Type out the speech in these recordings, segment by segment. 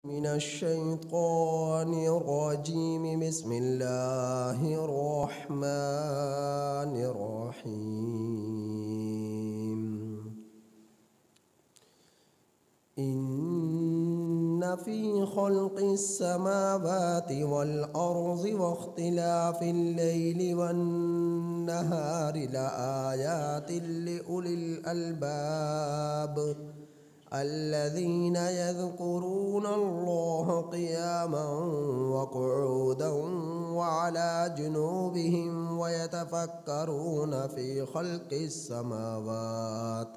من الشيطان الرجيم بسم الله الرحمن الرحيم إن في خلق السماوات والأرض واختلاف الليل والنهار لآيات لأولي الألباب الذين يذكرون الله قياما وقعودا وعلى جنوبهم ويتفكرون في خلق السماوات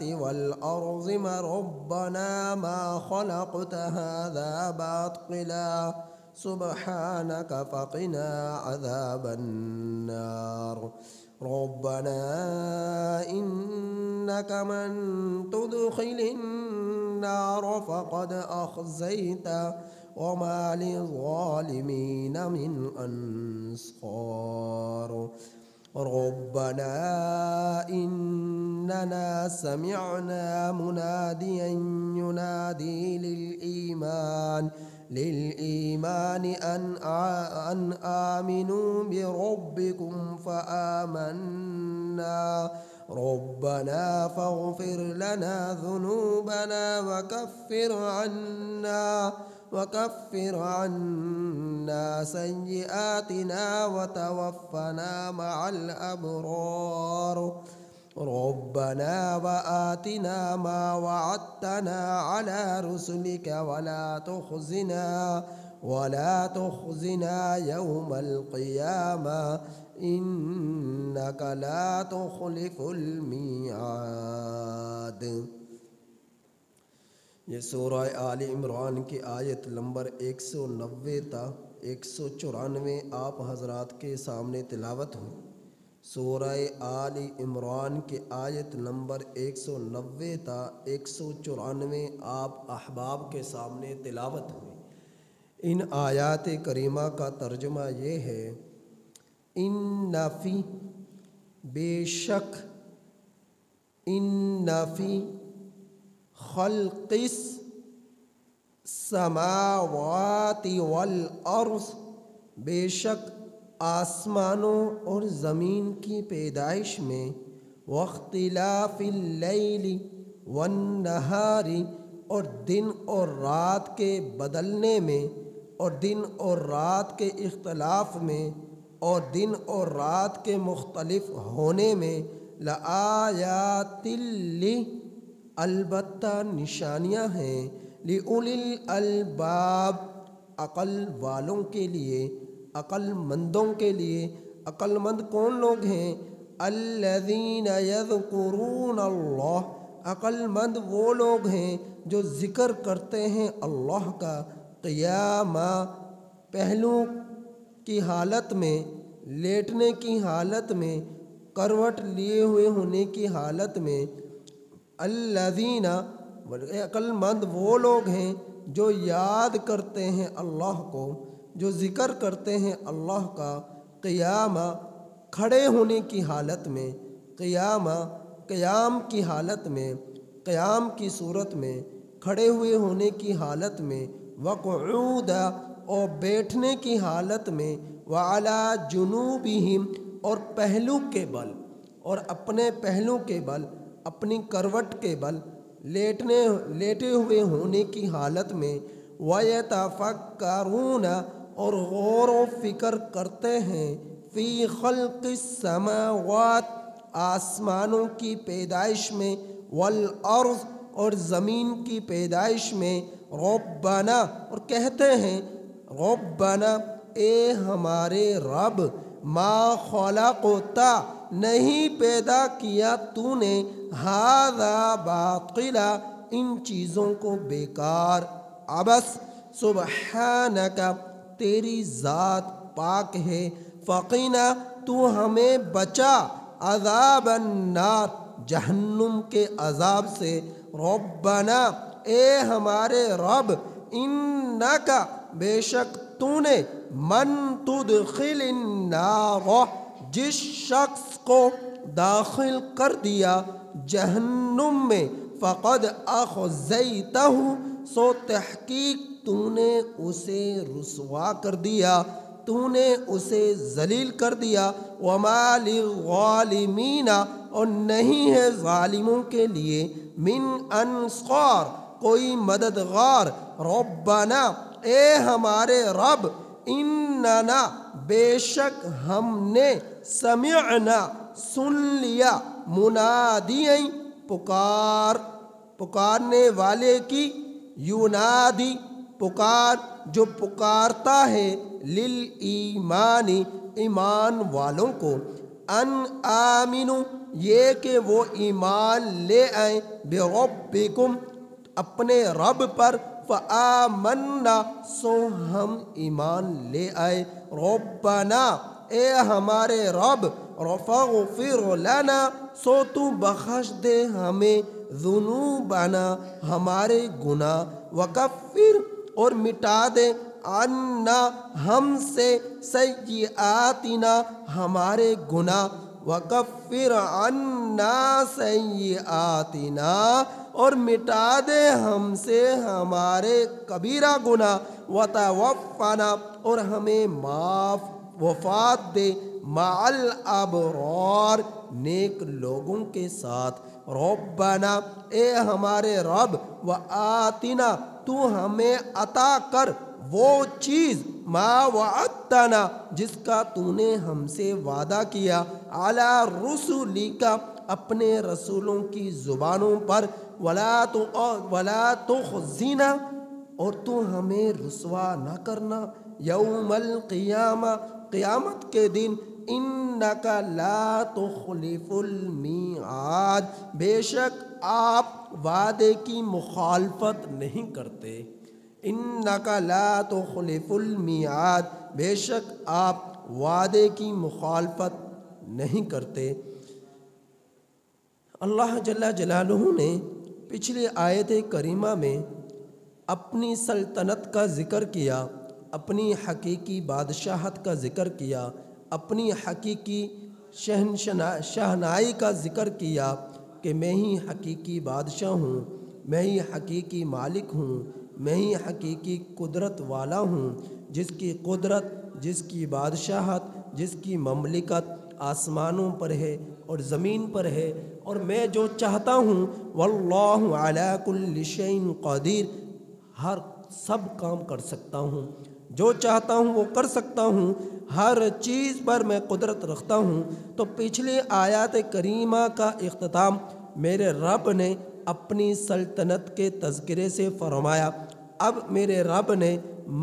والأرض ما ربنا ما خلقت هذا باطلا سبحانك فقنا عذاب النار ربنا إنك من تدخل النار فقد أخزيته وما للظالمين من أنصار ربنا إننا سمعنا مناديا ينادي للإيمان أن آمنوا بربكم فآمنا ربنا فاغفر لنا ذنوبنا وكفر عنا سيئاتنا وتوفنا مع الأبرار ربنا وآتنا ما وعدتنا على رسلك ولا تخزنا يوم القيامة إنك لا تخلف الميعاد۔ یہ سورہ آل عمران کی آیت نمبر 190 تا 194 آپ حضرات کے سامنے تلاوت ہوئی۔ سورہ آل عمران کی آیت نمبر 190 تا 194 آپ احباب کے سامنے تلاوت ہوئی۔ ان آیات کریمہ کا ترجمہ یہ ہے، ان فی بے شک، ان فی خلق السماوات والارض، بے شک آسمانوں اور زمین کی پیدائش میں، واختلاف اللیل والنہار، اور دن اور رات کے بدلنے میں، اور دن اور رات کے اختلاف میں، اور دن اور رات کے مختلف ہونے میں، لآیات البتہ نشانیاں ہیں، لِأُولِي الْأَلْبَابِ عقل والوں کے لیے، عقل مندوں کے لیے۔ عقل مند کون لوگ ہیں؟ الذین یذکرون اللہ، عقل مند وہ لوگ ہیں جو ذکر کرتے ہیں اللہ کا، قیامہ، پہلو کی حالت میں، لیٹنے کی حالت میں، کروٹ لیے ہوئے ہونے کی حالت میں۔ الذین، عقل مند وہ لوگ ہیں جو یاد کرتے ہیں اللہ کو، جو ذکر کرتے ہیں اللہ کا، قیامہ، کھڑے ہونے کی حالت میں، قیامہ، قیام کی حالت میں، قیام کی صورت میں، کھڑے ہوئے ہونے کی حالت میں، وقعودا، اور بیٹھنے کی حالت میں، وعلی جنوبہم، اور پہلو کے بل، اور اپنے پہلو کے بل، اپنی کروٹ کے بل، لیٹے ہوئے ہونے کی حالت میں، وَيَتَفَكَّرُونَ، اور غور و فکر کرتے ہیں، فی خلق السماوات، آسمانوں کی پیدائش میں، والارض، اور زمین کی پیدائش میں، ربنا، اور کہتے ہیں ربنا، اے ہمارے رب، ما خلقتا، نہیں پیدا کیا تو نے، ھذا باطلا، ان چیزوں کو بیکار، عبث، سبحانک، تیری ذات پاک ہے، فقنا، تو ہمیں بچا، عذاب النار، جہنم کے عذاب سے، ربنا، اے ہمارے رب، انکا، بے شک تو نے، من تدخل النار، جس شخص کو داخل کر دیا جہنم میں، فقد اخزیتہ، سو تحقیق تو نے اسے رسوا کر دیا، تو نے اسے ذلیل کر دیا۔ وما للظالمین، اور نہیں ہے ظالموں کے لیے من انصار، کوئی مددگار۔ ربنا، اے ہمارے رب، اننا، بے شک ہم نے، سمعنا، سن لیا، منادیً، پکارنے والے کی، ینادی، جو پکارتا ہے، للایمان، ایمان والوں کو، ان آمنو، یہ کہ وہ ایمان لے آئیں، بربکم، اپنے رب پر، فآمنا، سو ہم ایمان لے آئے۔ ربنا، اے ہمارے رب، فاغفر لنا، سو تو بخش دے ہمیں، ذنوبنا، ہمارے گناہ، وکفر، اور مٹا دے، عنا، ہم سے، سیئاتنا، ہمارے گناہ، وکفر عنا سیئاتنا، اور مٹا دے ہم سے ہمارے کبیرہ گناہ، وتوفنا، اور ہمیں وفات دے، مع الابرار، نیک لوگوں کے ساتھ۔ ربنا، اے ہمارے رب، وآتنا، تو ہمیں عطا کر وہ چیز، ما وعدتنا، جس کا تو نے ہم سے وعدہ کیا، علی رسولک، اپنے رسولوں کی زبانوں پر، ولا تخزنا، اور تو ہمیں رسوا نہ کرنا، یوم القیامہ، قیامت کے دن، انک لا تخلف المیعاد، بے شک آپ وعدے کی مخالفت نہیں کرتے۔ انک لا تخلف المیعاد، بے شک آپ وعدے کی مخالفت نہیں کرتے۔ اللہ جل جلالہ نے پچھلی آیت کریمہ میں اپنی سلطنت کا ذکر کیا، اپنی حقیقی بادشاہت کا ذکر کیا، اپنی حقیقی شہنائی کا ذکر کیا کہ میں ہی حقیقی بادشاہ ہوں، میں ہی حقیقی مالک ہوں، میں ہی حقیقی قدرت والا ہوں، جس کی قدرت، جس کی بادشاہت، جس کی مملکت آسمانوں پر ہے اور زمین پر ہے، اور میں جو چاہتا ہوں، واللہ علی کل شیء قدیر، ہر سب کام کر سکتا ہوں، جو چاہتا ہوں وہ کر سکتا ہوں، ہر چیز پر میں قدرت رکھتا ہوں۔ تو پچھلی آیات کریمہ کا اختتام میرے رب نے اپنی سلطنت کے تذکرے سے فرمایا۔ اب میرے رب نے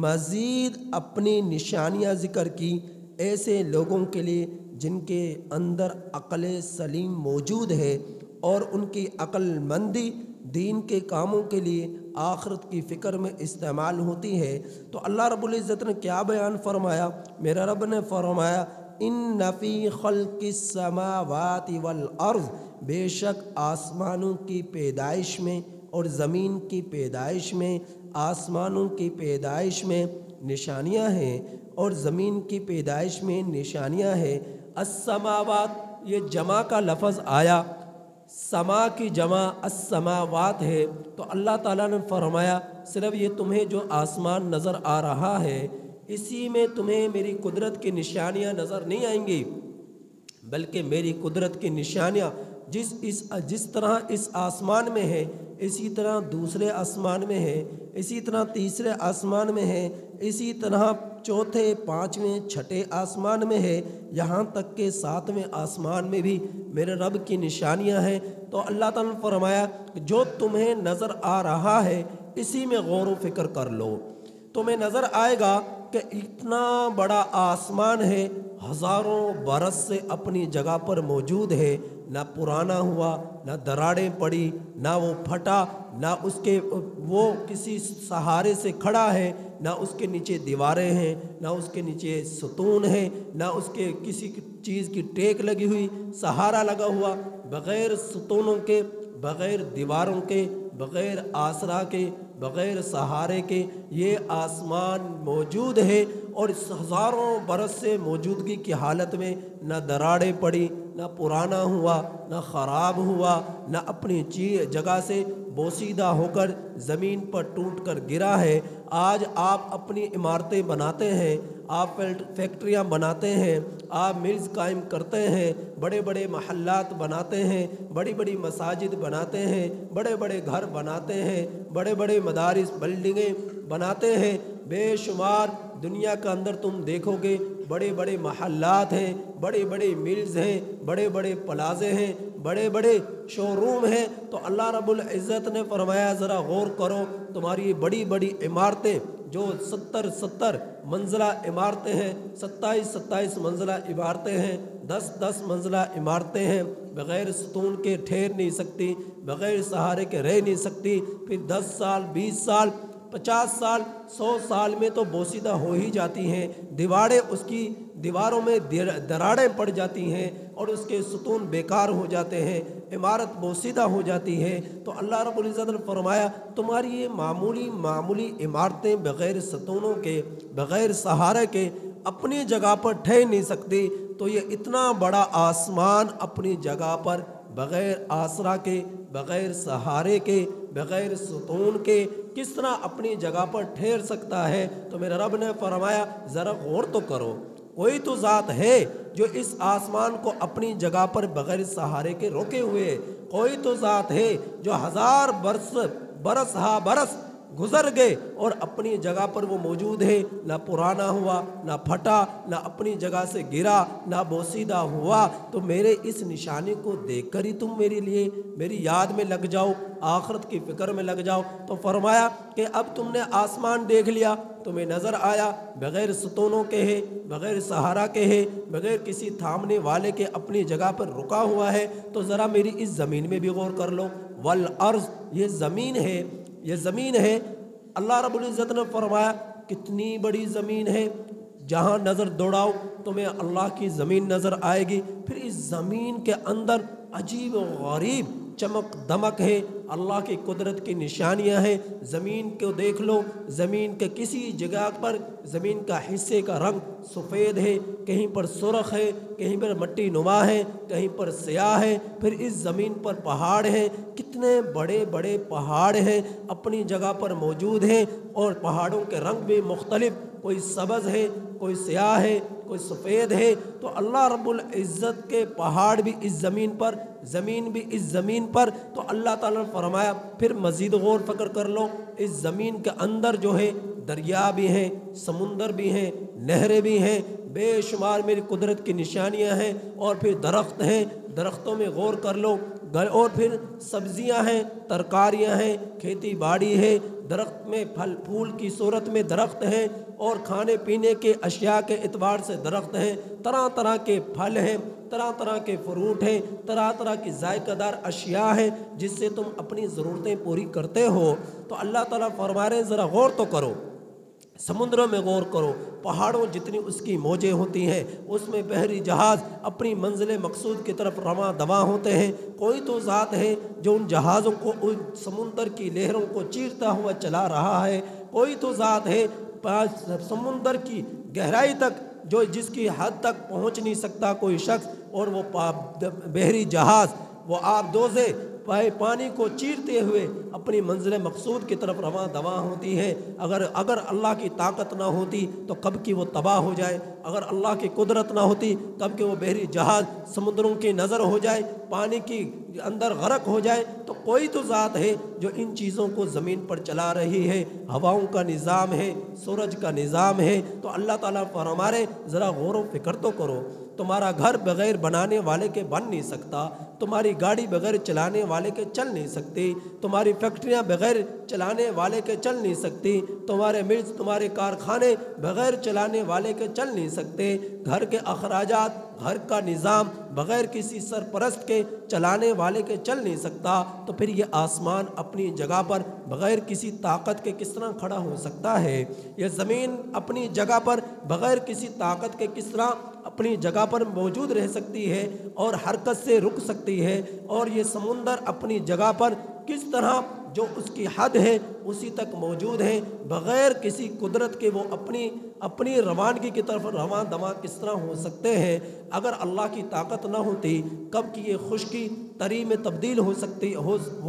مزید اپنی نشانیاں ذکر کی، ایسے لوگوں کے لیے جن کے اندر عقل سلیم موجود ہے اور ان کی عقل مندی دین کے کاموں کے لیے آخرت کی فکر میں استعمال ہوتی ہے۔ تو اللہ رب العزت نے کیا بیان فرمایا؟ میرا رب نے فرمایا، ان فی خلق السماوات والارض، بے شک آسمانوں کی پیدائش میں اور زمین کی پیدائش میں، آسمانوں کی پیدائش میں نشانیاں ہیں اور زمین کی پیدائش میں نشانیاں ہیں۔ السماوات، یہ جمع کا لفظ آیا، سما کی جمع السماوات ہے، تو اللہ تعالیٰ نے فرمایا صرف یہ تمہیں جو آسمان نظر آ رہا ہے اسی میں تمہیں میری قدرت کی نشانیاں نظر نہیں آئیں گی، بلکہ میری قدرت کی نشانیاں جس طرح اس آسمان میں ہے، اسی طرح دوسرے آسمان میں ہے، اسی طرح تیسرے آسمان میں ہے، اسی طرح چوتھے، پانچویں، چھٹے آسمان میں ہے، یہاں تک کہ ساتویں آسمان میں بھی میرے رب کی نشانیاں ہیں۔ تو اللہ تعالیٰ نے فرمایا کہ جو تمہیں نظر آ رہا ہے اسی میں غور و فکر کر لو، تمہیں نظر آئے گا کہ اتنا بڑا آسمان ہے، ہزاروں برس سے اپنی جگہ پر موجود ہے، نہ پرانا ہوا، نہ دراڑیں پڑی، نہ وہ پھٹا، نہ اس کے وہ کسی سہارے سے کھڑا ہے، نہ اس کے نیچے دیواریں ہیں، نہ اس کے نیچے ستون ہیں، نہ اس کے کسی چیز کی ٹیک لگی ہوئی، سہارا لگا ہوا، بغیر ستونوں کے، بغیر دیواروں کے، بغیر آسرا کے، بغیر سہارے کے یہ آسمان موجود ہے، اور اس ہزاروں برس سے موجودگی کی حالت میں نہ دراڑیں پڑی، نہ پرانا ہوا، نہ خراب ہوا، نہ اپنی جگہ سے بوسیدہ ہو کر زمین پر ٹوٹ کر گرا ہے۔ آج آپ اپنی عمارتیں بناتے ہیں، آپ فیکٹریاں بناتے ہیں، آپ ملز قائم کرتے ہیں، بڑے بڑے محلات بناتے ہیں، بڑی بڑی مساجد بناتے ہیں، بڑے بڑے گھر بناتے ہیں، بڑے بڑے مدارس بلڈنگیں بناتے ہیں۔ بے شمار دنیا کے اندر تم دیکھو گے بڑے بڑے محلات ہیں، بڑے بڑے ملز ہیں، بڑے بڑے پلازے ہیں، بڑے بڑے شو روم ہیں۔ تو اللہ رب العزت نے فرمایا ذرا غور کرو، تمہاری بڑی بڑی عمارتیں جو 70 منزلہ عمارتیں ہیں، 27 منزلہ عمارتیں ہیں، 10 منزلہ عمارتیں ہیں، بغیر ستون کے ٹھہر نہیں سکتی، بغیر سہارے کے رہ نہیں سکتی، پھر 10 سال 20 سال 50 سال 100 سال میں تو بوسیدہ ہو ہی جاتی ہیں، دیواروں میں دراڑیں پڑ جاتی ہیں اور اس کے ستون بیکار ہو جاتے ہیں، عمارت بوسیدہ ہو جاتی ہے۔ تو اللہ رب العزت نے فرمایا تمہاری یہ معمولی عمارتیں بغیر ستونوں کے، بغیر سہارے کے اپنی جگہ پر ٹھہر نہیں سکتی، تو یہ اتنا بڑا آسمان اپنی جگہ پر بغیر آسرا کے، بغیر سہارے کے، بغیر ستون کے کس طرح اپنی جگہ پر ٹھہر سکتا ہے؟ تو میرے رب نے فرمایا ذرا غور تو کرو، کوئی تو ذات ہے جو اس آسمان کو اپنی جگہ پر بغیر سہارے کے روکے ہوئے، کوئی تو ذات ہے جو 1000 برس گزر گئے اور اپنی جگہ پر وہ موجود ہے، نہ پرانا ہوا، نہ پھٹا، نہ اپنی جگہ سے گرا، نہ بوسیدہ ہوا۔ تو میرے اس نشانی کو دیکھ کر ہی تم میری یاد میں لگ جاؤ، آخرت کی فکر میں لگ جاؤ۔ تو فرمایا کہ اب تم نے آسمان دیکھ لیا، تمہیں نظر آیا بغیر ستونوں کے ہے، بغیر سہارا کے ہے، بغیر کسی تھامنے والے کے اپنی جگہ پر رکا ہوا ہے، تو ذرا میری اس زمین میں بھی غور کر لو۔ والارض، یہ زمین ہے، اللہ رب العزت نے فرمایا کتنی بڑی زمین ہے، جہاں نظر دوڑاؤ تمہیں اللہ کی زمین نظر آئے گی۔ پھر اس زمین کے اندر عجیب و غریب چمک دمک ہے، اللہ کی قدرت کی نشانیاں ہیں۔ زمین کو دیکھ لو، زمین کے کسی جگہ پر زمین کا حصے کا رنگ سفید ہے، کہیں پر سرخ ہے، کہیں پر مٹی نما ہے، کہیں پر سیاہ ہے۔ پھر اس زمین پر پہاڑ ہیں، کتنے بڑے بڑے پہاڑ ہیں اپنی جگہ پر موجود ہیں، اور پہاڑوں کے رنگ بھی مختلف، کوئی سبز ہے، کوئی سیاہ ہے، کوئی سفید ہے۔ تو اللہ رب العزت کے پہاڑ بھی اس زمین پر، زمین بھی اس زمین پر۔ تو اللہ تعالیٰ نے فرمایا پھر مزید غور فکر کر لو، اس زمین کے اندر جو ہے دریا بھی ہیں، سمندر بھی ہیں، نہریں بھی ہیں، بے شمار میری قدرت کی نشانیاں ہیں، اور پھر درخت ہیں، درختوں میں غور کر لو، اور پھر سبزیاں ہیں، ترکاریاں ہیں، کھیتی باڑی ہے، درخت میں پھل پھول کی صورت میں درخت ہیں، اور کھانے پینے کے اشیاء کے اعتبار سے درخت ہیں، طرح طرح کے پھل ہیں، طرح طرح کے فروٹ ہیں، طرح طرح کی ذائقہ دار اشیاء ہیں جس سے تم اپنی ضرورتیں پوری کرتے ہو۔ تو اللہ تعالیٰ فرما رہے ہیں ذرا غور تو کرو، سمندروں میں غور کرو، پہاڑوں جتنی اس کی موجیں ہوتی ہیں، اس میں بحری جہاز اپنی منزل مقصود کی طرف رواں دواں ہوتے ہیں۔ کوئی تو ذات ہے جو ان جہازوں کو، ان سمندر کی لہروں کو چیرتا ہوا چلا رہا ہے۔ کوئی تو ذات ہے سمندر کی گہرائی تک جس کی حد تک پہنچ نہیں سکتا کوئی شخص، اور وہ بحری جہاز وہ آب دوزے پانی کو چیرتے ہوئے اپنی منزل مقصود کی طرف رواں دواں ہوتی ہے۔ اگر اللہ کی طاقت نہ ہوتی تو کب کی وہ تباہ ہو جائے، اگر اللہ کی قدرت نہ ہوتی کب کہ وہ بحری جہاز سمندروں کی نظر ہو جائے، پانی کی اندر غرق ہو جائے۔ تو کوئی تو ذات ہے جو ان چیزوں کو زمین پر چلا رہی ہے، ہواؤں کا نظام ہے، سورج کا نظام ہے۔ تو اللہ تعالیٰ فرما رہے ذرا غور و فکر تو کرو، تمہارا گھر بغیر بنانے والے کے بن نہیں سکتا، تمہاری گاڑی بغیر چلانے والے کے چل نہیں سکتی، تمہاری فیکٹریاں بغیر چلانے والے کے چل نہیں سکتی، تمہارے ملز، تمہارے کارخانے بغیر چلانے والے کے چل نہیں سکتے، گھر کے اخراجات، گھر کا نظام بغیر کسی سرپرست کے چلانے والے کے چل نہیں سکتا۔ تو پھر یہ آسمان اپنی جگہ پر بغیر کسی طاقت کے کس طرح کھڑا ہو سکتا ہے؟ یہ زمین اپنی جگہ پر بغیر کسی طاقت کے کس طرح اپنی جگہ پر موجود رہ سکتی ہے اور حرکت سے رک سکتی ہے؟ اور یہ سمندر اپنی جگہ پر کس طرح جو اس کی حد ہے اسی تک موجود ہیں، بغیر کسی قدرت کے وہ اپنی روانگی کی طرف رواں دواں کس طرح ہو سکتے ہیں۔ اگر اللہ کی طاقت نہ ہوتی کب کی یہ خشکی تری میں تبدیل ہو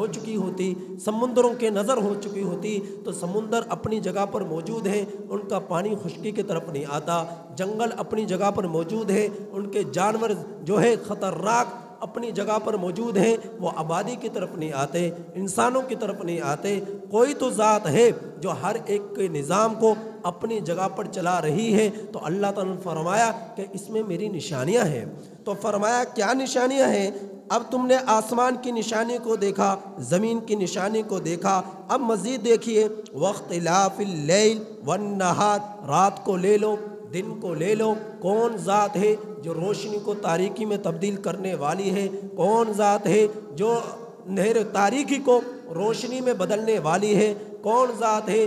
چکی ہوتی، سمندروں کے نظر ہو چکی ہوتی، تو سمندر اپنی جگہ پر موجود ہیں، ان کا پانی خشکی کی طرف نہیں آتا، جنگل اپنی جگہ پر موجود ہے، ان کے جانور جو ہے خطرناک اپنی جگہ پر موجود ہیں، وہ آبادی کی طرف نہیں آتے، انسانوں کی طرف نہیں آتے۔ کوئی تو ذات ہے جو ہر ایک کے نظام کو اپنی جگہ پر چلا رہی ہے، تو اللہ تعالیٰ نے فرمایا کہ اس میں میری نشانیاں ہیں۔ تو فرمایا کیا نشانیاں ہیں؟ اب تم نے آسمان کی نشانی کو دیکھا، زمین کی نشانی کو دیکھا، اب مزید دیکھیے واختلاف اللیل والنہار، رات کو لے لو دن کو لے لو، کون ذات ہے جو روشنی کو تاریکی میں تبدیل کرنے والی ہے؟ کون ذات ہے جو تاریکی کو روشنی میں بدلنے والی ہے؟ کون ذات ہے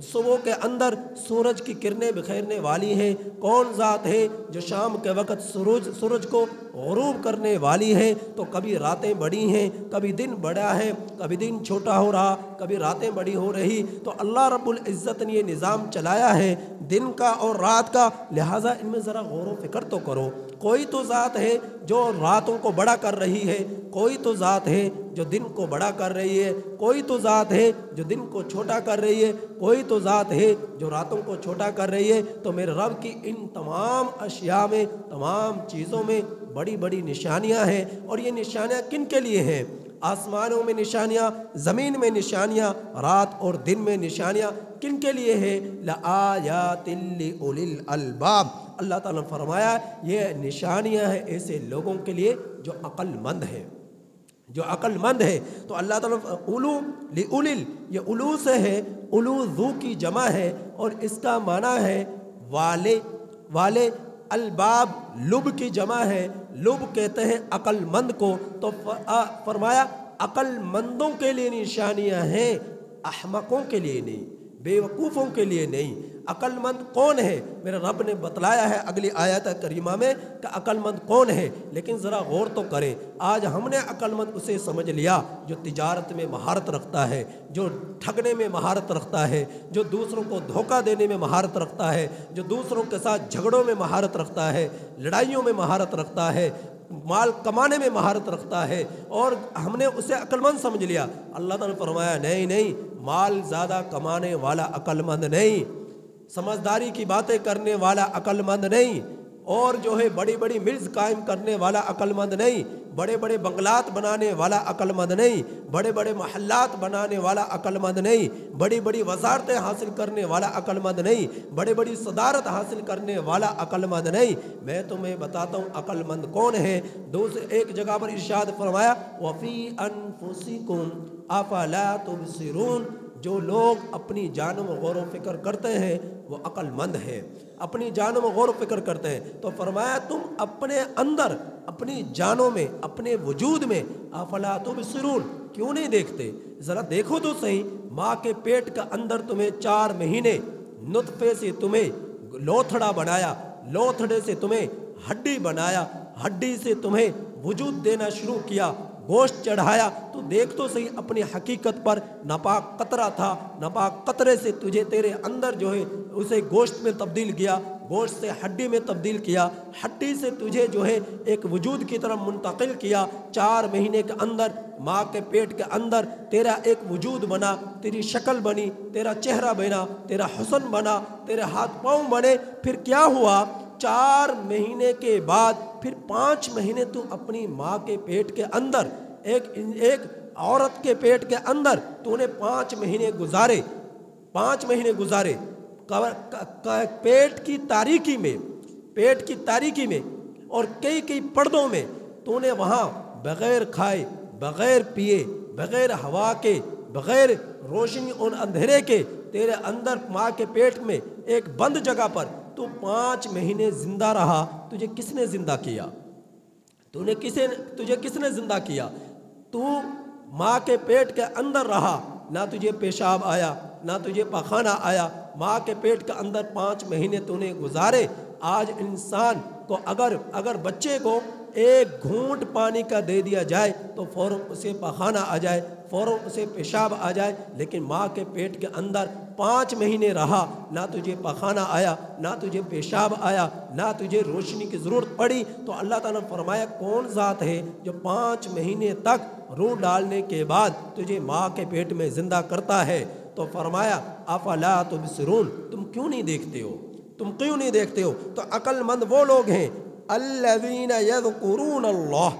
صبح کے اندر سورج کی کرنیں بکھیرنے والی ہے؟ کون ذات ہے جو شام کے وقت سورج کو غروب کرنے والی ہے؟ تو کبھی راتیں بڑی ہیں، کبھی دن بڑا ہے، کبھی دن چھوٹا ہو رہا، کبھی راتیں بڑی ہو رہی۔ تو اللہ رب العزت نے یہ نظام چلایا ہے دن کا اور رات کا، لہٰذا ان میں ذرا غور و فکر تو کرو۔ کوئی تو ذات ہے جو راتوں کو بڑا کر رہی ہے، کوئی تو ذات ہے جو دن کو بڑا کر رہی ہے، کوئی تو ذات ہے جو دن کو چھوٹا کر رہی ہے، کوئی تو ذات ہے جو راتوں کو چھوٹا کر رہی ہے۔ تو میرے رب کی ان تمام اشیاء میں، تمام چیزوں میں بڑی بڑی نشانیاں ہیں۔ اور یہ نشانیاں کن کے لیے ہیں؟ آسمانوں میں نشانیاں، زمین میں نشانیاں، رات اور دن میں نشانیاں کن کے لیے ہے؟ لآیات لأولی الالباب۔ اللہ تعالیٰ نے فرمایا یہ نشانیاں ہیں ایسے لوگوں کے لیے جو عقل مند ہیں، جو عقل مند ہے۔ تو اللہ تعالیٰ اولو لأولیل، یہ اولو سے ہے، اولو ذو کی جمع ہے اور اس کا معنی ہے والے، الباب لب کی جمع ہے، لب کہتے ہیں عقل مند کو۔ تو فرمایا عقل مندوں کے لیے نشانیاں ہیں، احمقوں کے لیے نہیں، بے وقوفوں کے لیے نہیں۔ عقل مند کون ہے؟ میرے رب نے بتلایا ہے اگلی آیت کریمہ میں کہ عقل مند کون ہے، لیکن ذرا غور تو کریں۔ آج ہم نے عقل مند اسے سمجھ لیا جو تجارت میں مہارت رکھتا ہے، جو ٹھگنے میں مہارت رکھتا ہے، جو دوسروں کو دھوکہ دینے میں مہارت رکھتا ہے، جو دوسروں کے ساتھ جھگڑوں میں مہارت رکھتا ہے، لڑائیوں میں مہارت رکھتا ہے، مال کمانے میں مہارت رکھتا ہے، اور ہم نے اسے عقل مند سمجھ لیا۔ اللہ تعالیٰ نے فرمایا نہیں، مال زیادہ کمانے والا عقل مند نہیں، سمجھداری کی باتیں کرنے والا عقل مند نہیں، اور جو ہے بڑی بڑی ملز قائم کرنے والا عقل مند نہیں، بڑے بڑے بنگلات بنانے والا عقل مند نہیں، بڑے بڑے محلات بنانے والا عقل مند نہیں، بڑی بڑی وزارتیں حاصل کرنے والا عقل مند نہیں، بڑے بڑی صدارت حاصل کرنے والا عقل مند نہیں۔ میں تمہیں بتاتا ہوں عقل مند کون ہے۔ دوسرے ایک جگہ پر ارشاد فرمایا وَفِي أَنفُسِكُمْ أَفَلَا تُبْصِرُونَ، جو لوگ اپنی جانوں میں غور و فکر کرتے ہیں وہ عقل مند ہے، اپنی جانوں میں غور و فکر کرتے ہیں۔ تو فرمایا تم اپنے اندر، اپنی جانوں میں، اپنے وجود میں افلا تبصرون، کیوں نہیں دیکھتے؟ ذرا دیکھو تو صحیح، ماں کے پیٹ کا اندر تمہیں 4 مہینے نطفے سے تمہیں لوتھڑا بنایا، لوتھڑے سے تمہیں ہڈی بنایا، ہڈی سے تمہیں وجود دینا شروع کیا، گوشت چڑھایا، تو دیکھ تو صحیح اپنی حقیقت پر ناپاک قطرہ تھا، ناپاک قطرے سے تجھے تیرے اندر جو ہے اسے گوشت میں تبدیل کیا، گوشت سے ہڈی میں تبدیل کیا، ہڈی سے تجھے جو ہے ایک وجود کی طرف منتقل کیا۔ 4 مہینے کے اندر ماں کے پیٹ کے اندر تیرا ایک وجود بنا، تیری شکل بنی، تیرا چہرہ بنا، تیرا حسن بنا، تیرے ہاتھ پاؤں بنے۔ پھر کیا ہوا؟ 4 مہینے کے بعد پھر 5 مہینے تو اپنی ماں کے پیٹ کے اندر، ایک عورت کے پیٹ کے اندر تو نے 5 مہینے گزارے، 5 مہینے گزارے پیٹ کی تاریکی میں، پیٹ کی تاریکی میں اور کئی پردوں میں تو نے وہاں بغیر کھائے، بغیر پیے، بغیر ہوا کے، بغیر روشنی اور اندھیرے کے، تیرے اندر ماں کے پیٹ میں ایک بند جگہ پر تو 5 مہینے زندہ رہا۔ تجھے کس نے زندہ کیا؟ تجھے کس نے زندہ کیا؟ تو ماں کے پیٹ کے اندر رہا، نہ تجھے پیشاب آیا، نہ تجھے پخانہ آیا، ماں کے پیٹ کے اندر 5 مہینے تو نے گزارے۔ آج انسان کو اگر بچے کو ایک گھونٹ پانی کا دے دیا جائے تو فوراً اسے پخانہ آ جائے، فوراً اسے پیشاب آ جائے، لیکن ماں کے پیٹ کے اندر 5 مہینے رہا، نہ تجھے پخانہ آیا، نہ تجھے پیشاب آیا، نہ تجھے روشنی کی ضرورت پڑی، تو اللہ تعالیٰ نے فرمایا کون ذات ہے جو 5 مہینے تک روح ڈالنے کے بعد تجھے ماں کے پیٹ میں زندہ کرتا ہے؟ تو فرمایا افلا تبصرون، تم کیوں نہیں دیکھتے ہو، تم کیوں نہیں دیکھتے ہو؟ تو عقل مند وہ لوگ ہیں الذین یذکرون اللہ،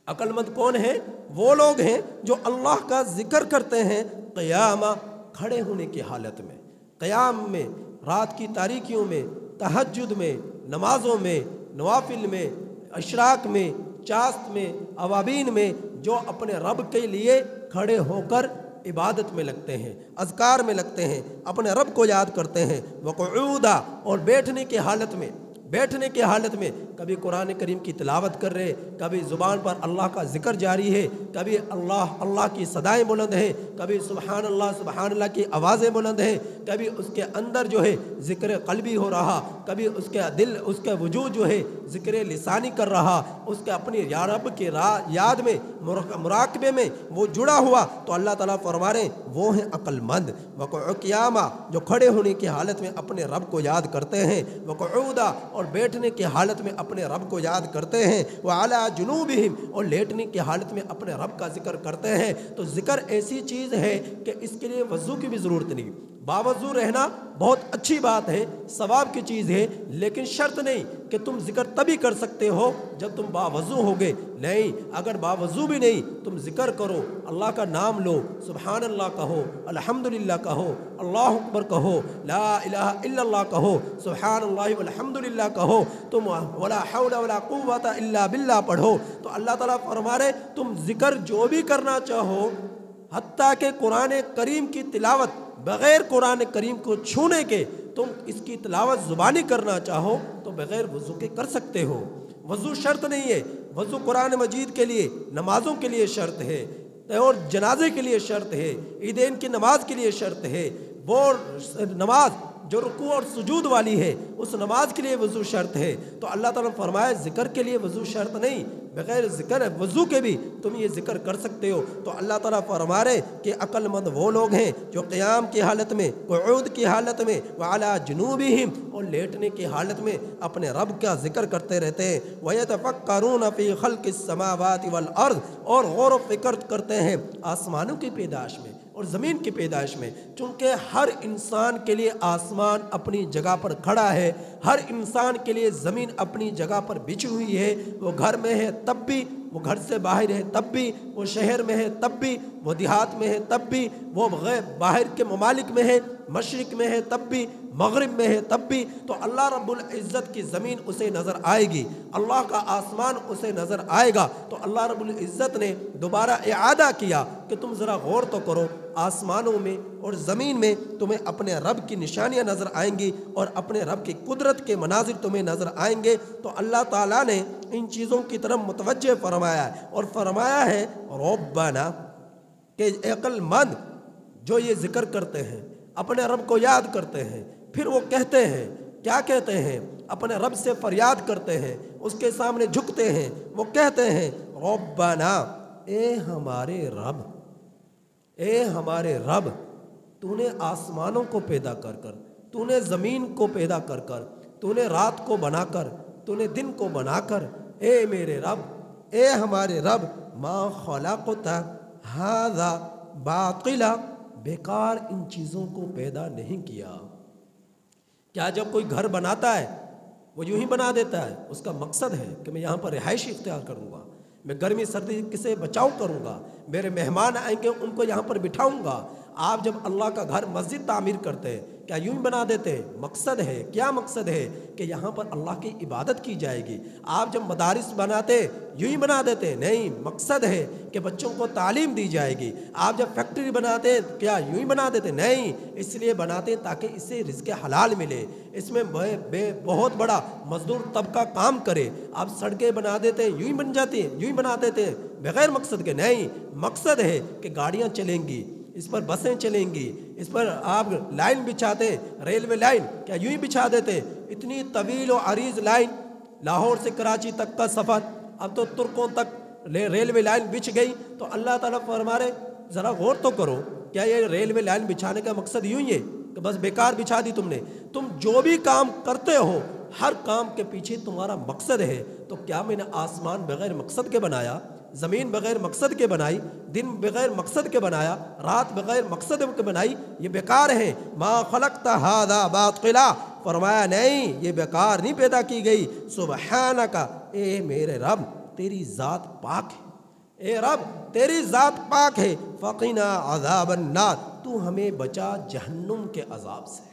عقل مند کون ہیں؟ وہ لوگ ہیں جو اللہ کا ذکر کرتے ہیں قیامہ، کھڑے ہونے کی حالت میں، قیام میں، رات کی تاریکیوں میں، تہجد میں، نمازوں میں، نوافل میں، اشراق میں، چاست میں، اوابین میں، جو اپنے رب کے لیے کھڑے ہو کر عبادت میں لگتے ہیں، اذکار میں لگتے ہیں، اپنے رب کو یاد کرتے ہیں، وقعودا، اور بیٹھنے کی حالت میں، بیٹھنے کی حالت میں کبھی قرآن کریم کی تلاوت کر رہے، کبھی زبان پر اللہ کا ذکر جاری ہے، کبھی اللہ اللہ کی صدائیں بلند ہیں، کبھی سبحان اللہ کی آوازیں بلند ہیں، کبھی اس کے اندر جو ہے ذکر قلبی ہو رہا، کبھی اس کے دل، اس کے وجود جو ہے ذکر لسانی کر رہا، اس کے اپنی یا رب کے یاد میں، مراقبے میں وہ جڑا ہوا، تو اللہ تعالیٰ فرما رہے ہیں وہ ہیں عقل مند، وقیامہ، جو کھڑے ہونے کی حالت میں اپنے رب کو یاد کرتے ہیں، وقعودا، اور بیٹھنے کی حالت میں اپنے رب کو یاد کرتے ہیں، وعلی جنوبہم، اور لیٹنے کی حالت میں اپنے رب کا ذکر کرتے ہیں۔ تو ذکر ایسی چیز ہے کہ اس کے لیے وضو کی بھی ضرورت نہیں، باوضو رہنا بہت اچھی بات ہے، ثواب کی چیز ہے، لیکن شرط نہیں کہ تم ذکر تبھی کر سکتے ہو جب تم باوضو ہوگے، نہیں، اگر باوضو بھی نہیں تم ذکر کرو، اللہ کا نام لو، سبحان اللہ کہو، الحمدللہ کہو، اللہ اکبر کہو، لا الہ الا اللہ کہو، سبحان اللہ والحمدللہ کہو، تم ولا حول ولا قوت الا باللہ پڑھو، تو اللہ تعالیٰ فرما رہے تم ذکر جو بھی کرنا چاہو، حتیٰ کہ قرآن کریم کی تلاوت بغیر قرآن کریم کو چھونے کے تم اس کی تلاوت زبانی کرنا چاہو تو بغیر وضو کے کر سکتے ہو، وضو شرط نہیں ہے، وضو قرآن مجید کے لیے، نمازوں کے لیے شرط ہے، اور جنازے کے لیے شرط ہے، عیدین کی نماز کے لیے شرط ہے، وہ نماز جو رکوع اور سجود والی ہے اس نماز کے لیے وضو شرط ہے، تو اللہ تعالیٰ نے فرمایا ذکر کے لیے وضو شرط نہیں، بغیر ذکر وضو کے بھی تم یہ ذکر کر سکتے ہو۔ تو اللہ تعالیٰ فرما رہے کہ عقل مند وہ لوگ ہیں جو قیام کی حالت میں، قعود کی حالت میں، وعلی جنوبہم، اور لیٹنے کی حالت میں اپنے رب کا ذکر کرتے رہتے ہیں، وَيَتَفَكَّرُونَ فِي خَلْقِ السَّمَاوَاتِ وَالْأَرْضِ، اور غور و فکر کرتے ہیں آسمانوں کی پیدائش میں اور زمین کی پیدائش میں، چونکہ ہر انسان کے لیے آسمان اپنی جگہ پر کھڑا ہے، ہر انسان کے لیے زمین اپنی جگہ پر بچھی ہوئی ہے، وہ گھر میں ہے تب بھی، وہ گھر سے باہر ہے تب بھی، وہ شہر میں ہے تب بھی، وہ دیہات میں ہے تب بھی، وہ باہر کے ممالک میں ہے، مشرق میں ہے تب بھی، مغرب میں ہے تب بھی، تو اللہ رب العزت کی زمین اسے نظر آئے گی، اللہ کا آسمان اسے نظر آئے گا، تو اللہ رب العزت نے دوبارہ اعادہ کیا کہ تم ذرا غور تو کرو، آسمانوں میں اور زمین میں تمہیں اپنے رب کی نشانیاں نظر آئیں گی اور اپنے رب کی قدرت کے مناظر تمہیں نظر آئیں گے، تو اللہ تعالیٰ نے ان چیزوں کی طرف متوجہ فرمایا ہے، اور فرمایا ہے ربنا، کہ عقل مند جو یہ ذکر کرتے ہیں، اپنے رب کو یاد کرتے ہیں، پھر وہ کہتے ہیں، کیا کہتے ہیں؟ اپنے رب سے فریاد کرتے ہیں، اس کے سامنے جھکتے ہیں، وہ کہتے ہیں ربنا، اے ہمارے رب، اے ہمارے رب، تو نے آسمانوں کو پیدا کر کر، تو نے زمین کو پیدا کر کر، تو نے رات کو بنا کر، تو نے دن کو بنا کر، اے میرے رب، اے ہمارے رب، ما خلقت ھذا باطلا، بیکار ان چیزوں کو پیدا نہیں کیا۔ کیا جب کوئی گھر بناتا ہے وہ یوں ہی بنا دیتا ہے؟ اس کا مقصد ہے کہ میں یہاں پر رہائش اختیار کروں گا، میں گرمی سردی سے بچاؤ کروں گا، میرے مہمان آئیں گے ان کو یہاں پر بٹھاؤں گا۔ آپ جب اللہ کا گھر مسجد تعمیر کرتے ہیں کیا یوں ہی بنا دیتے ہیں؟ مقصد ہے، کیا مقصد ہے؟ کہ یہاں پر اللہ کی عبادت کی جائے گی۔ آپ جب مدارس بناتے یوں ہی بنا دیتے؟ نہیں، مقصد ہے کہ بچوں کو تعلیم دی جائے گی۔ آپ جب فیکٹری بناتے کیا یوں ہی بنا دیتے؟ نہیں، اس لیے بناتے تاکہ اس سے رزق حلال ملے، اس میں بہت بڑا مزدور طبقہ کام کرے۔ آپ سڑکیں بنا دیتے یوں ہی بن جاتی ہیں، یوں ہی بنا دیتے ہیں بغیر مقصد کے؟ نہیں، مقصد ہے کہ گاڑیاں چلیں گی، اس پر بسیں چلیں گی، اس پر آپ لائن بچھاتے، ریلوے لائن کیا یوں ہی بچھا دیتے؟ اتنی طویل و عریض لائن لاہور سے کراچی تک کا سفر، اب تو ترکوں تک ریلوے لائن بچھ گئی، تو اللہ تعالیٰ فرما رہے ذرا غور تو کرو، کیا یہ ریلوے لائن بچھانے کا مقصد یوں ہی ہے کہ بس بیکار بچھا دی تم نے؟ تم جو بھی کام کرتے ہو ہر کام کے پیچھے تمہارا مقصد ہے۔ تو کیا میں نے آسمان بغیر مقصد کے بنایا، زمین بغیر مقصد کے بنائی، دن بغیر مقصد کے بنایا، رات بغیر مقصد کے بنائی؟ یہ بیکار ہے۔ ما خلقت ھذا باطلا، فرمایا نہیں یہ بیکار نہیں پیدا کی گئی۔ سبحانک، اے میرے رب تیری ذات پاک ہے، اے رب تیری ذات پاک ہے۔ فقنا عذاب النار، تو ہمیں بچا جہنم کے عذاب سے،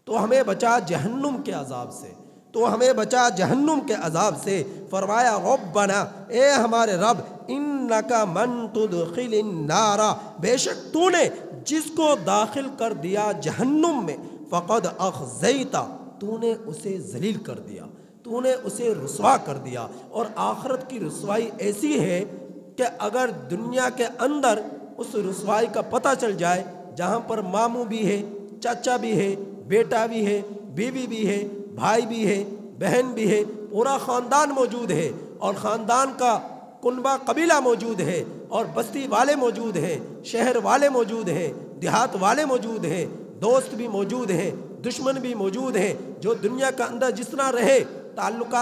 تو ہمیں بچا جہنم کے عذاب سے، تو ہمیں بچا جہنم کے عذاب سے۔ فرمایا ربنا، اے ہمارے رب، انک من تدخل النار، بے شک تو نے جس کو داخل کر دیا جہنم میں، فقد اخزیتا، تو نے اسے ذلیل کر دیا، تو نے اسے رسوا کر دیا۔ اور آخرت کی رسوائی ایسی ہے کہ اگر دنیا کے اندر اس رسوائی کا پتہ چل جائے، جہاں پر ماموں بھی ہے، چاچا بھی ہے، بیٹا بھی ہے، بیوی بھی ہے، بھائی بھی ہے، بہن بھی ہے، پورا خاندان موجود ہے، اور خاندان کا کنبہ قبیلہ موجود ہے، اور بستی والے موجود ہیں، شہر والے موجود ہیں، دیہات والے موجود ہیں، دوست بھی موجود ہیں، دشمن بھی موجود ہیں، جو دنیا کے اندر جس طرح رہے تعلق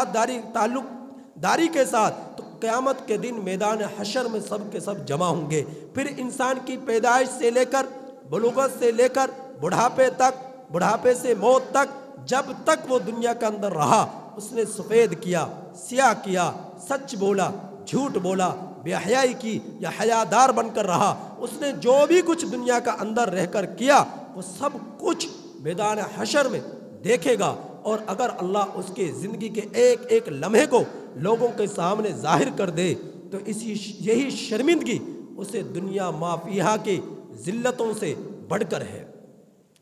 داری کے ساتھ، تو قیامت کے دن میدان حشر میں سب کے سب جمع ہوں گے۔ پھر انسان کی پیدائش سے لے کر بلوغت سے لے کر بڑھاپے تک، بڑھاپے سے موت تک، جب تک وہ دنیا کے اندر رہا، اس نے سفید کیا، سیاہ کیا، سچ بولا، جھوٹ بولا، بے حیائی کی یا حیادار بن کر رہا، اس نے جو بھی کچھ دنیا کا اندر رہ کر کیا، وہ سب کچھ میدان حشر میں دیکھے گا۔ اور اگر اللہ اس کے زندگی کے ایک ایک لمحے کو لوگوں کے سامنے ظاہر کر دے، تو یہی شرمندگی اسے دنیا ما فیہا کی ذلتوں سے بڑھ کر ہے۔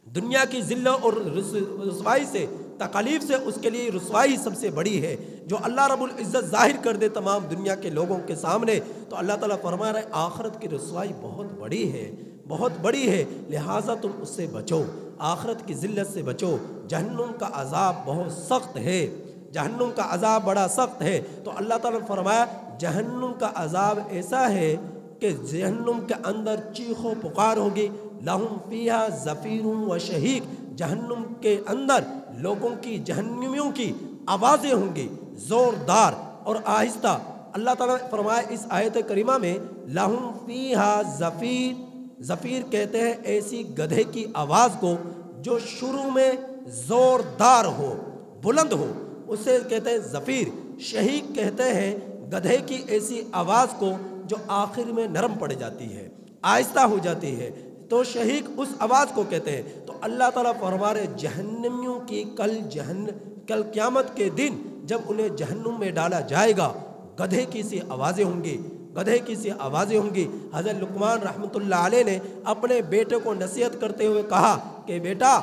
دنیا کی ذلت اور رسوائی سے، تکالیف سے، اس کے لیے رسوائی سب سے بڑی ہے۔ جو اللہ رب العزت ظاہر کر دے تمام دنیا کے لوگوں کے سامنے، تو اللہ تعالیٰ فرما رہا ہے آخرت کی رسوائی بہت بڑی ہے، بہت بڑی ہے، لہٰذا تم اس سے بچو، آخرت کی ذلت سے بچو۔ جہنم کا عذاب بہت سخت ہے، جہنم کا عذاب بڑا سخت ہے۔ تو اللہ تعالیٰ نے فرمایا جہنم کا عذاب ایسا ہے کہ جہنم کے اندر چیخ و پکار ہوگی، لہم فیہا زفیر و شہیق، جہنم کے اندر لوگوں کی، جہنمیوں کی آوازیں ہوں گی، زوردار اور آہستہ۔ اللہ تعالیٰ نے فرمایا اس آیت کریمہ میں لہم فیہا زفیر، زفیر کہتے ہیں ایسی گدھے کی آواز کو جو شروع میں زوردار ہو، بلند ہو، اسے کہتے ہیں زفیر۔ شہیق کہتے ہیں گدھے کی ایسی آواز کو جو آخر میں نرم پڑ جاتی ہے، آہستہ ہو جاتی ہے، تو شہیق اس آواز کو کہتے ہیں۔ تو اللہ تعالیٰ فرما رہے جہنمیوں کی کل قیامت کے دن جب انہیں جہنم میں ڈالا جائے گا، گدھے کی سی آوازیں ہوں گی، گدھے کی سی آوازیں ہوں گی۔ حضرت لقمان رحمۃ اللہ علیہ نے اپنے بیٹے کو نصیحت کرتے ہوئے کہا کہ بیٹا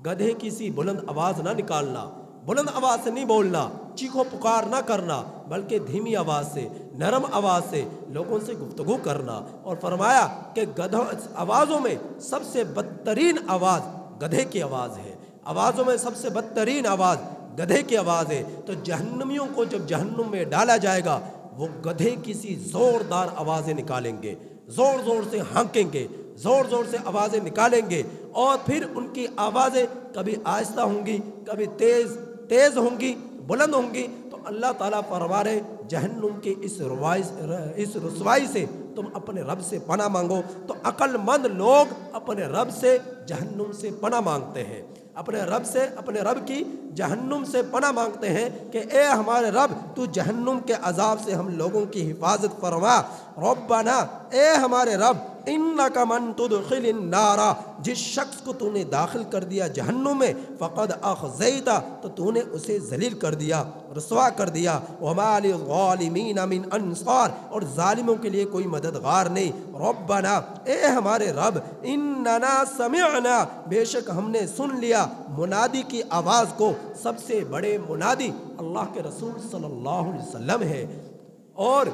گدھے کی سی بلند آواز نہ نکالنا، بلند آواز سے نہیں بولنا، چیخو پکار نہ کرنا، بلکہ دھیمی آواز سے، نرم آواز سے لوگوں سے گفتگو کرنا۔ اور فرمایا کہ گدھوں آوازوں میں سب سے بدترین آواز گدھے کی آواز ہے، آوازوں میں سب سے بدترین آواز گدھے کی آواز ہے۔ تو جہنمیوں کو جب جہنم میں ڈالا جائے گا، وہ گدھے کی سی زوردار آوازیں نکالیں گے، زور زور سے ہانکیں گے، زور زور سے آوازیں نکالیں گے، اور پھر ان کی آوازیں کبھی آہستہ ہوں گی، کبھی تیز ہوں گی، بلند ہوں گی۔ تو اللہ تعالیٰ فرما رہے جہنم کی اس رسوائی سے تم اپنے رب سے پناہ مانگو۔ تو عقل مند لوگ اپنے رب سے جہنم سے پناہ مانگتے ہیں، اپنے رب سے، اپنے رب کی جہنم سے پناہ مانگتے ہیں کہ اے ہمارے رب تو جہنم کے عذاب سے ہم لوگوں کی حفاظت فرما۔ ربنا، اے ہمارے رب، انک من تدخل النار، جس شخص کو تو نے داخل کر دیا جہنم میں، فقد اخزیتا، تو تو نے اسے ذلیل کر دیا، رسوا کر دیا۔ وما للظالمین من انصار، اور ظالموں کے لیے کوئی مددگار نہیں۔ ربنا، اے ہمارے رب، اننا سمعنا، بے شک ہم نے سن لیا منادی کی آواز کو، سب سے بڑے منادی اللہ کے رسول صلی اللہ علیہ وسلم ہے، اور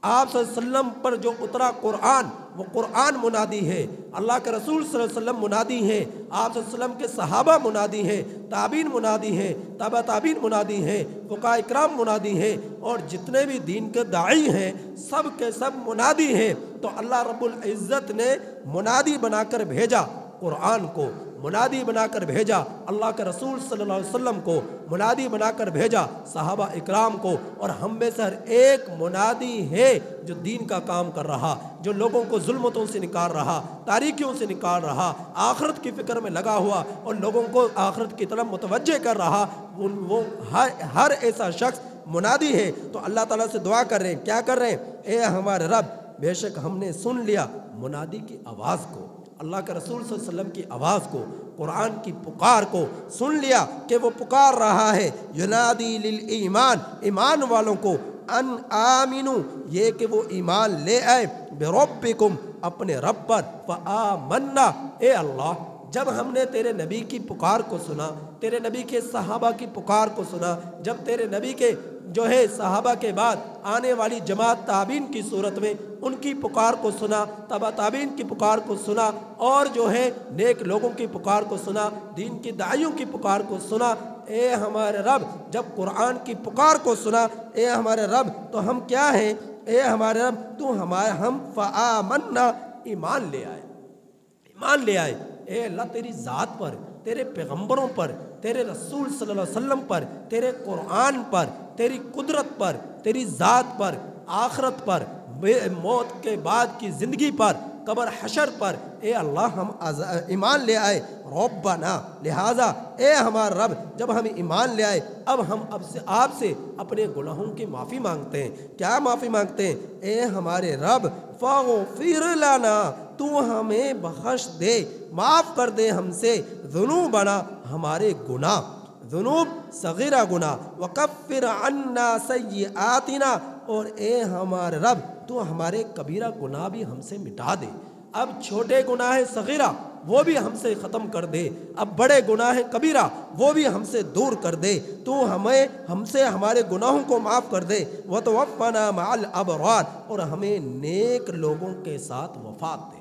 آپ صلی اللہ علیہ وسلم پر جو اترا قرآن، وہ قرآن منادی ہے، اللہ کے رسول صلی اللہ علیہ وسلم منادی ہیں، آپ صلی اللہ علیہ وسلم کے صحابہ منادی ہیں، تابعین منادی ہیں، تابع تابعین منادی ہیں، فقہاء اکرام منادی ہیں، اور جتنے بھی دین کے داعی ہیں سب کے سب منادی ہیں۔ تو اللہ رب العزت نے منادی بنا کر بھیجا قرآن کو، منادی بنا کر بھیجا اللہ کے رسول صلی اللہ علیہ وسلم کو، منادی بنا کر بھیجا صحابہ اکرام کو، اور ہم میں سے ہر ایک منادی ہے جو دین کا کام کر رہا، جو لوگوں کو ظلمتوں سے نکال رہا، تاریکیوں سے نکال رہا، آخرت کی فکر میں لگا ہوا اور لوگوں کو آخرت کی طرف متوجہ کر رہا، وہ ہر ایسا شخص منادی ہے۔ تو اللہ تعالیٰ سے دعا کر رہے ہیں، کیا کر رہے ہیں؟ اے ہمارے رب، بے شک ہم نے سن لیا منادی کی آواز کو، اللہ کے رسول صلی اللہ علیہ وسلم کی آواز کو، قرآن کی پکار کو سن لیا کہ وہ پکار رہا ہے، ینادی للایمان، ایمان والوں کو، ان آمنو، یہ کہ وہ ایمان لے آئے، بربکم، اپنے رب پر، فآمنا، اے اللہ جب ہم نے تیرے نبی کی پکار کو سنا، تیرے نبی کے صحابہ کی پکار کو سنا، جب تیرے نبی کے جو ہے صحابہ کے بعد آنے والی جماعت تابعین کی صورت میں ان کی پکار کو سنا، تبع تابعین کی پکار کو سنا، اور جو ہے نیک لوگوں کی پکار کو سنا، دین کی داعیوں کی پکار کو سنا، اے ہمارے رب جب قرآن کی پکار کو سنا، اے ہمارے رب تو ہم کیا ہیں؟ اے ہمارے رب تو ہم فآمنا، ایمان لے آئے، ایمان لے آئے، اے اللہ تیری ذات پر، تیرے پیغمبروں پر، تیرے رسول صلی اللہ علیہ وسلم پر، تیرے قرآن پر، تیری قدرت پر، تیری ذات پر، آخرت پر، موت کے بعد کی زندگی پر، قبر حشر پر، اے اللہ ہم ایمان لے آئے، ربنا، لہٰذا اے ہمارا رب جب ہم ایمان لے آئے اب ہم آپ سے اپنے گناہوں کی معافی مانگتے ہیں۔ کیا معافی مانگتے ہیں؟ اے ہمارے رب فاغفر لنا، تو ہمیں بخش دے، معاف کر دے ہم سے، ذنوبنا، ہمارے گناہ، ذنوب صغیرہ گناہ، وکفر عنا سیئاتنا، اور اے ہمارے رب تو ہمارے کبیرہ گناہ بھی ہم سے مٹا دے۔ اب چھوٹے گناہ صغیرہ وہ بھی ہم سے ختم کر دے، اب بڑے گناہ کبیرہ وہ بھی ہم سے دور کر دے، تو ہم سے ہمارے گناہوں کو معاف کر دے، وتوفنا مع الابرار، اور ہمیں نیک لوگوں کے ساتھ وفات دے۔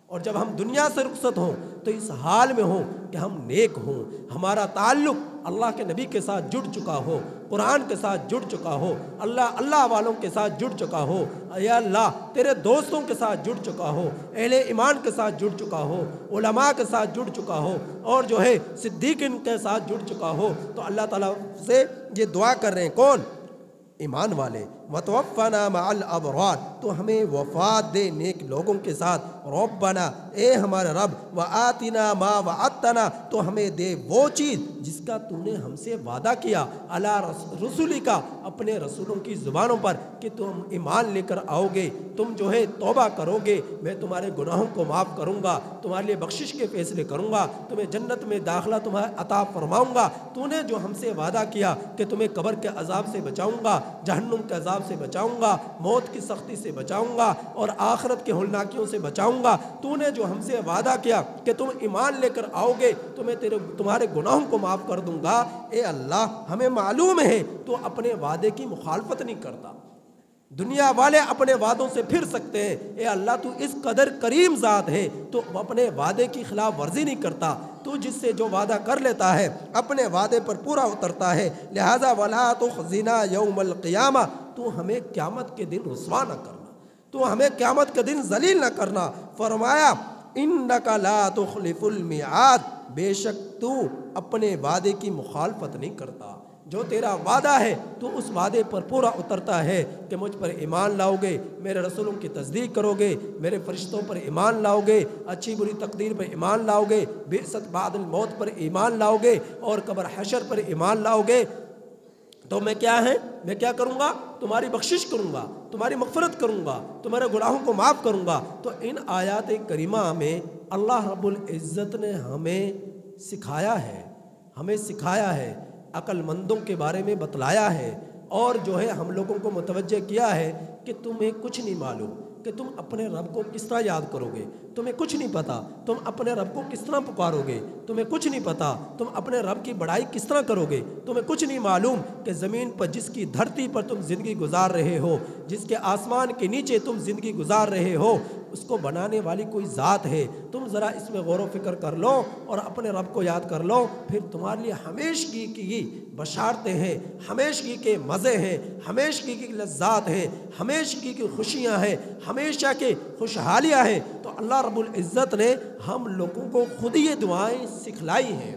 اور جب ہم دنیا سے رخصت ہوں تو اس حال میں ہوں کہ ہم نیک ہوں، ہمارا تعلق اللہ کے نبی کے ساتھ جڑ چکا ہو، قرآن کے ساتھ جڑ چکا ہو، اللہ والوں کے ساتھ جڑ چکا ہو، یا اللہ تیرے دوستوں کے ساتھ جڑ چکا ہو، اہل ایمان کے ساتھ جڑ چکا ہو، علماء کے ساتھ جڑ چکا ہو، اور جو ہے صدیقین کے ساتھ جڑ چکا ہو۔ تو اللہ تعالیٰ سے یہ دعا کر رہے ہیں کون؟ ایمان والے، وتوفنا مع الابرار، تو ہمیں وفات دے نیک لوگوں کے ساتھ، ربنا، اے ہمارے رب، وآتنا ما وعدتنا، تو ہمیں دے وہ چیز جس کا تو نے ہم سے وعدہ کیا، علی رسولک، اپنے رسولوں کی زبانوں پر، کہ تم ایمان لے کر آؤ گے، تم جو ہے توبہ کرو گے، میں تمہارے گناہوں کو معاف کروں گا، تمہارے لیے بخشش کے فیصلے کروں گا، تمہیں جنت میں داخلہ تمہیں عطا فرماؤں گا، تو نے جو ہم سے وعدہ کیا کہ تمہیں قبر کے عذاب سے بچاؤں گا، جہنم کے عذاب سے بچاؤں گا، موت کی سختی سے بچاؤں گا، اور آخرت کے ہولناکیوں سے بچاؤں گا، تو نے جو ہم سے وعدہ کیا کہ تم ایمان لے کر آؤ گے تو میں تمہارے گناہوں کو معاف کر دوں گا۔ اے اللہ ہمیں معلوم ہے تو اپنے وعدے کی مخالفت نہیں کرتا، دنیا والے اپنے وعدوں سے پھر سکتے ہیں، اے اللہ تو اس قدر کریم ذات ہے تو اپنے وعدے کی خلاف ورزی نہیں کرتا، تو جس سے جو وعدہ کر لیتا ہے اپنے وعدے پر پورا اترتا ہے، لہذا ولا تخزنا یوم القیامہ، تو ہمیں قیامت کے دن رسوا نہ کرنا، تو ہمیں قیامت کے دن ذلیل نہ کرنا۔ فرمایا انک لا تخلف المیعاد، بے شک تو اپنے وعدے کی مخالفت نہیں کرتا، جو تیرا وعدہ ہے تو اس وعدے پر پورا اترتا ہے کہ مجھ پر ایمان لاؤ گے، میرے رسولوں کی تصدیق کرو گے، میرے فرشتوں پر ایمان لاؤ گے، اچھی بری تقدیر پر ایمان لاؤ گے، بعثت بعد الموت پر ایمان لاؤ گے، اور قبر حشر پر ایمان لاؤ گے، تو میں کیا کروں گا؟ تمہاری بخشش کروں گا، تمہاری مغفرت کروں گا، تمہارے گناہوں کو معاف کروں گا۔ تو ان آیات کریمہ میں اللہ رب العزت نے ہمیں سکھایا ہے، عقل مندوں کے بارے میں بتلایا ہے، اور جو ہے ہم لوگوں کو متوجہ کیا ہے کہ تمہیں کچھ نہیں معلوم، کہ تم اپنے رب کو کس طرح یاد کرو گے، تمہیں کچھ نہیں پتا تم اپنے رب کو کس طرح پکارو گے، تمہیں کچھ نہیں پتا تم اپنے رب کی بڑائی کس طرح کرو گے، تمہیں کچھ نہیں معلوم کہ زمین پر جس کی دھرتی پر تم زندگی گزار رہے ہو، جس کے آسمان کے نیچے تم زندگی گزار رہے ہو، اس کو بنانے والی کوئی ذات ہے۔ تم ذرا اس میں غور و فکر کر لو اور اپنے رب کو یاد کر لو، پھر تمہارے لیے ہمیشگی کی بشارتیں ہیں، ہمیشگی کے مزے ہیں، ہمیشگی کی لذات ہیں، ہمیشگی کی خوشیاں ہیں، ہمیشہ کے خوشحالیاں ہیں۔ تو اللہ رب العزت نے ہم لوگوں کو خود ہی یہ دعائیں سکھلائی ہیں،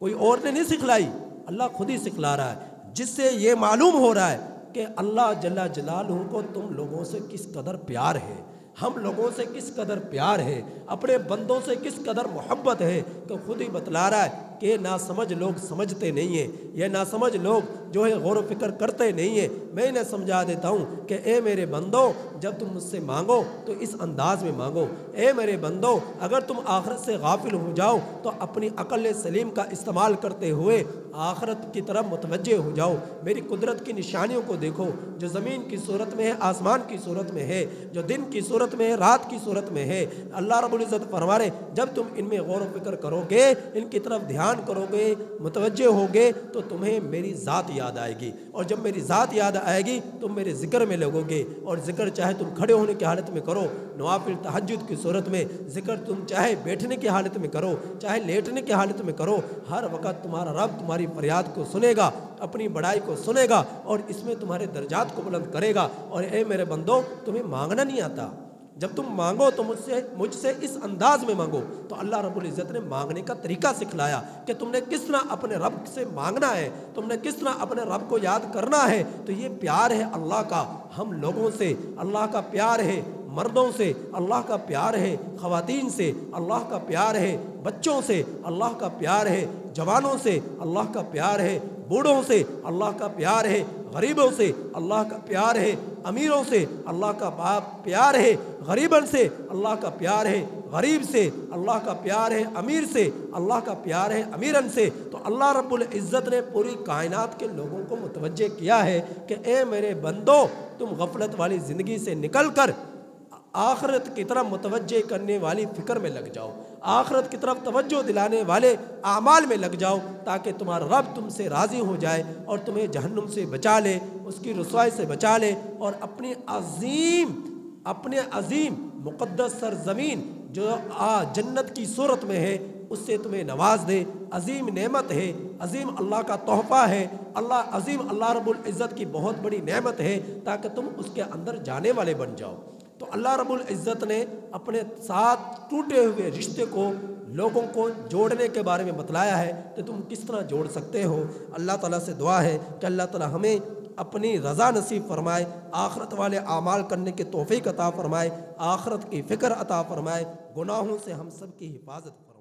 کوئی اور نے نہیں سکھلائی، اللہ خود ہی سکھلا رہا ہے، جس سے یہ معلوم ہو رہا ہے کہ اللہ جل جلالہ کو تم لوگوں سے کس قدر پیار ہے، ہم لوگوں سے کس قدر پیار ہے، اپنے بندوں سے کس قدر محبت ہے، کہ خود ہی بتلا رہا ہے کہ ناسمجھ لوگ سمجھتے نہیں ہیں، یہ ناسمجھ لوگ جو ہے غور و فکر کرتے نہیں ہیں۔ میں انہیں سمجھا دیتا ہوں کہ اے میرے بندو، جب تم مجھ سے مانگو تو اس انداز میں مانگو۔ اے میرے بندو، اگر تم آخرت سے غافل ہو جاؤ تو اپنی عقل سلیم کا استعمال کرتے ہوئے آخرت کی طرف متوجہ ہو جاؤ۔ میری قدرت کی نشانیوں کو دیکھو، جو زمین کی صورت میں ہے، آسمان کی صورت میں ہے، جو دن کی صورت میں ہے، رات کی صورت میں ہے۔ اللہ رب العزت فرما رہے جب تم ان میں غور و فکر کرو گے، ان کی طرف دھیان کرو گے، متوجہ ہوگے، تو تمہیں میری ذات یاد آئے گی، اور جب میری ذات یاد آئے گی تم میرے ذکر میں لگو گے، اور ذکر چاہے تم کھڑے ہونے کی حالت میں کرو، نوافل تہجد کی صورت میں، ذکر تم چاہے بیٹھنے کی حالت میں کرو، چاہے لیٹنے کی حالت میں کرو، ہر وقت تمہارا رب تمہاری فریاد کو سنے گا، اپنی بڑائی کو سنے گا، اور اس میں تمہارے درجات کو بلند کرے گا۔ اور اے میرے بندو، تمہیں مانگنا نہیں آتا، جب تم مانگو تو مجھ سے اس انداز میں مانگو۔ تو اللہ رب العزت نے مانگنے کا طریقہ سکھلایا کہ تم نے کس طرح اپنے رب سے مانگنا ہے، تم نے کس طرح اپنے رب کو یاد کرنا ہے۔ تو یہ پیار ہے اللہ کا ہم لوگوں سے، اللہ کا پیار ہے مردوں سے، اللہ کا پیار ہے خواتین سے، اللہ کا پیار ہے بچوں سے، اللہ کا پیار ہے جوانوں سے، اللہ کا پیار ہے بوڑھوں سے، اللہ کا پیار ہے غریبوں سے، اللہ کا پیار ہے امیروں سے، اللہ کا پیار ہے غریبن سے، اللہ کا پیار ہے غریب سے، اللہ کا پیار ہے امیر سے، اللہ کا پیار ہے امیرن سے۔ تو اللہ رب العزت نے پوری کائنات کے لوگوں کو متوجہ کیا ہے کہ اے میرے بندو، تم غفلت والی زندگی سے نکل کر آخرت کی طرف متوجہ کرنے والی فکر میں لگ جاؤ، آخرت کی طرف توجہ دلانے والے اعمال میں لگ جاؤ، تاکہ تمہارا رب تم سے راضی ہو جائے اور تمہیں جہنم سے بچا لے، اس کی رسوائی سے بچا لے، اور اپنے عظیم مقدس سرزمین جو جنت کی صورت میں ہے اس سے تمہیں نواز دے۔ عظیم نعمت ہے، عظیم اللہ کا تحفہ ہے، عظیم اللہ رب العزت کی بہت بڑی نعمت ہے، تاکہ تم اس کے اندر جانے والے بن جاؤ۔ تو اللہ رب العزت نے اپنے ساتھ ٹوٹے ہوئے رشتے کو لوگوں کو جوڑنے کے بارے میں بتلایا ہے کہ تم کس طرح جوڑ سکتے ہو۔ اللہ تعالیٰ سے دعا ہے کہ اللہ تعالیٰ ہمیں اپنی رضا نصیب فرمائے، آخرت والے اعمال کرنے کی توفیق عطا فرمائے، آخرت کی فکر عطا فرمائے، گناہوں سے ہم سب کی حفاظت فرمائے۔